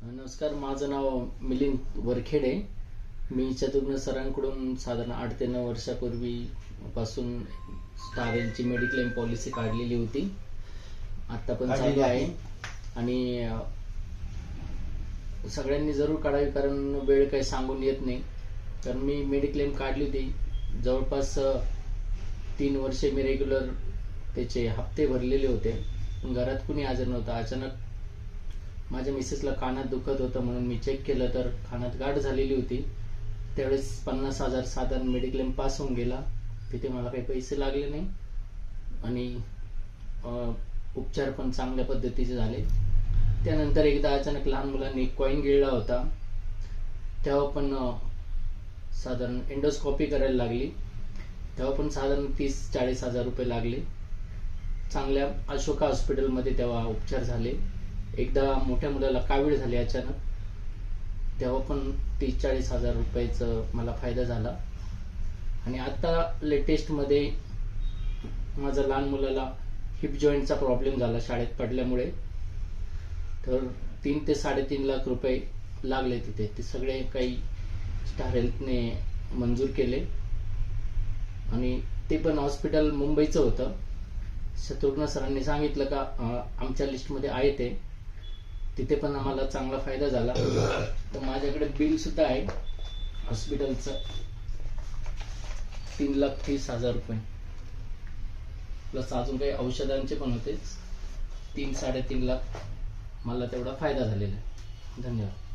नमस्कार, माझं नाव मिलिंद वरखेडे. मी चतुघ्न सरांकडून साधारण 8 ते 9 वर्षापूर्वीपासून स्टार हेल्थची मेडिक्लेम पॉलिसी काढलेली होती. आता पण चालू आहे आणि सगळ्यांनी जरूर काढावी, कारण वेळ काही सांगून येत नाही. कारण मी मेडिक्लेम काढली होती, जवळपास 3 वर्षे मी रेग्युलर त्याचे हप्ते भरलेले होते. पण घरात कुणी हजर नव्हतं. अचानक माझ्या मिसेसला कानात दुखत होतं म्हणून मी चेक केलं तर कानात गाठ झालेली होती. त्यावेळेस 50,000 साधारण मेडिक्लेम पास होऊन गेला. तिथे मला काही पैसे लागले नाही आणि उपचार पण चांगल्या पद्धतीचे झाले. त्यानंतर एकदा अचानक लहान मुलांनी कॉईन गिळला होता, तेव्हा पण साधारण एंडोस्कोपी करायला लागली. तेव्हा पण साधारण 30-40 हजार रुपये लागले. चांगल्या अशोका हॉस्पिटलमध्ये तेव्हा उपचार झाले. एकदा मोठ्या मुलाला कावीळ झाली अचानक, तेव्हा पण 30-40 हजार रुपयाचं मला फायदा झाला. आणि आता लेटेस्टमध्ये माझ्या लहान मुलाला हिप जॉईंटचा प्रॉब्लेम झाला शाळेत पडल्यामुळे, तर 3 ते 3.5 लाख रुपये लागले तिथे. ते सगळे काही स्टार हेल्थने मंजूर केले आणि ते पण हॉस्पिटल मुंबईचं होतं. शत्रुघ्न सरांनी सांगितलं का आमच्या लिस्टमध्ये आहे ते, तिथे पण आम्हाला चांगला फायदा झाला. तर माझ्याकडे बिल सुद्धा आहे हॉस्पिटलचं, 3,30,000 रुपये, प्लस अजून काही औषधांचे पण होते. 3-3.5 लाख मला तेवढा फायदा झालेला आहे. धन्यवाद.